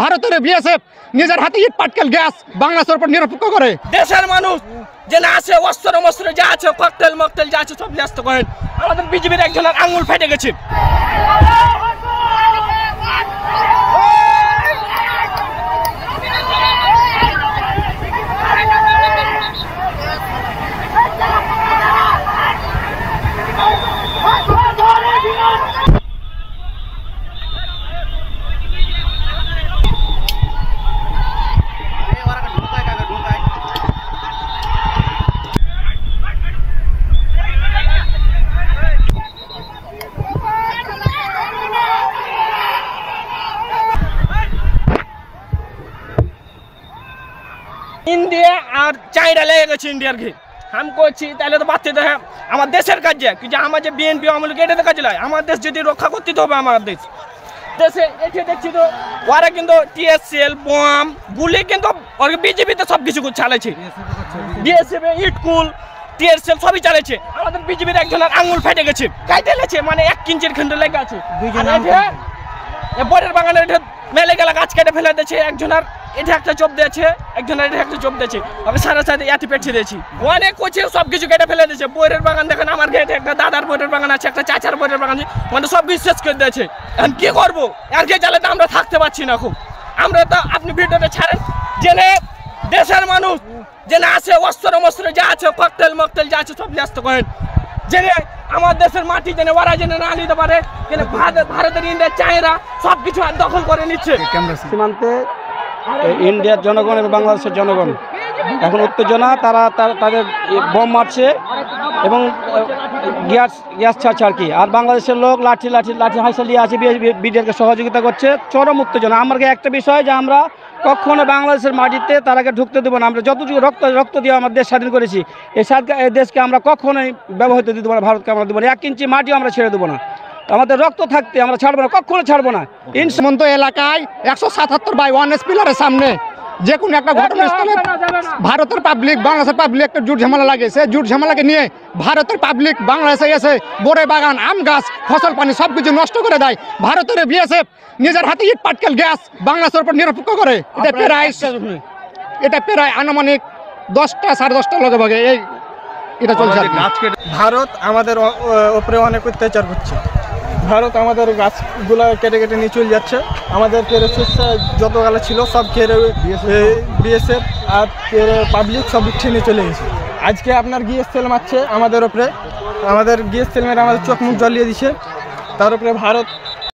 ভারতের বিএসএফ নিজের হাতে ইট পাটকেল গ্যাস বাংলাদেশের উপর নিরপেক্ষ করে। দেশের মানুষ যে না আছে অস্ত্র মস্ত্র যা আছে ককটেল মকটেল যা আছে সব ব্যস্ত করেন। আমাদের বিজেপির একজনের আঙুল ফেটে গেছে। इंडिया और चाइना লেগে গেছে ইন্ডিয়ার ঘি हम করছি তাহলে তো বাচ্চা দেখে আমার দেশের কাজে কিন্তু আমার যে বিএনপি আমলে কেটে কাজে লাগে আমার দেশ যদি রক্ষা করতে হবে আমার দেশে এসে দেখছি তো ওরা কিন্তু টিএসএল বম গুলি কিন্তু বিজেপিতে সব কিছু চালাচ্ছে বিএসএফ ইটকুল টিএসএল সবই চালাচ্ছে আমাদের বিজেপির একজনের আঙুল ফেটে গেছে কাইতে লেছে মানে 1 ইঞ্চির খন্ড লেগে আছে বরের বাগানে মেলে গেলা গাছ কেটে ফেলে দিয়েছে একজনের এটা একটা চোপ দিয়েছে একজনের এটা একটা চোপ দিয়েছে আমি সারা সাথে ইয়াটি পেটছে দিয়েছি অনেক কোচে সব কিছু কেটে ফেলে দিয়েছে বইয়ের বাগান দেখেন আমার গেটে একটা দাদার বইয়ের বাগান আছে একটা চাচার বইয়ের বাগান আছে মানে সব বিশ্বাস করে দিয়েছে এখন কি করবো আর কে চালাতে আমরা থাকতে পারছি না খুব আমরা তো আপনি ভিডিওটা ছাড়েন জেনে দেশের মানুষ যে না আছে অস্ত্র মস্ত্র যা আছে ককটেল মকটেল যা আছে সব ব্যস্ত করেন জেনে আমার দেশের মাটি জেনে ওরা জেনে না নিতে পারে জেনে ভারতের ইন্ডিয়া চায়না সব কিছু দখল করে নিচ্ছে সীমান্তে ইন্ডিয়ার জনগণ এবং বাংলাদেশের জনগণ এখন উত্তেজনা তারা তাদের বোম মারছে এবং গ্যাস ছাড়ছে আর কি আর বাংলাদেশের লোক লাঠি হাইসা নিয়ে আছে বিডিআরকে সহযোগিতা করছে চরম উত্তেজনা আমার একটা বিষয় যে আমরা কখনো বাংলাদেশের মাটিতে তারাকে ঢুকতে দেবো না আমরা যতটুকু রক্ত দিয়ে আমার দেশ স্বাধীন করেছি এই দেশকে আমরা কখনোই ব্যবহৃত দিতে পারবো না ভারতকে আমরা দেবো না 1 ইঞ্চি মাটিও আমরা ছেড়ে দেবো না আমাদের রক্ত থাকতে আমরা ছাড়বো না কখনো ছাড়বো না সীমান্ত এলাকায় 177/1 পিলারের সামনে যে কোনো একটা ঘটনাস্থলে ভারতের পাবলিক বাংলাদেশের পাবলিক একটা জুট ঝামেলা লাগেছে জুট ঝামেলাকে নিয়ে ভারতের পাবলিক বাংলাদেশে এসে বড়ে বাগান আম গাছ ফসল পানি সব কিছু নষ্ট করে দেয় ভারতের বিএসএফ নিজের হাতে ইট পাটকেল গ্যাস বাংলাদেশের উপর নিরপেক্ষ করে এটা প্রায় আনুমানিক 10টা 10:30 লগে ভাগে এই এটা চলছে ভারত আমাদের উপরে অনেক অত্যাচার করছে ভারত আমাদের গাছগুলো কেটে কেটে নিয়ে চলে যাচ্ছে আমাদের কেড়ে যত গালা ছিল সব কেড়ে বিএসএফ আর কেড়ে পাবলিক সব ছিনে চলে গেছে আজকে আপনার গ্যাস তেল মারছে আমাদের উপরে আমাদের গ্যাস তেল মেরে আমাদের চোখ মুখ জ্বলিয়ে দিচ্ছে তার উপরে ভারত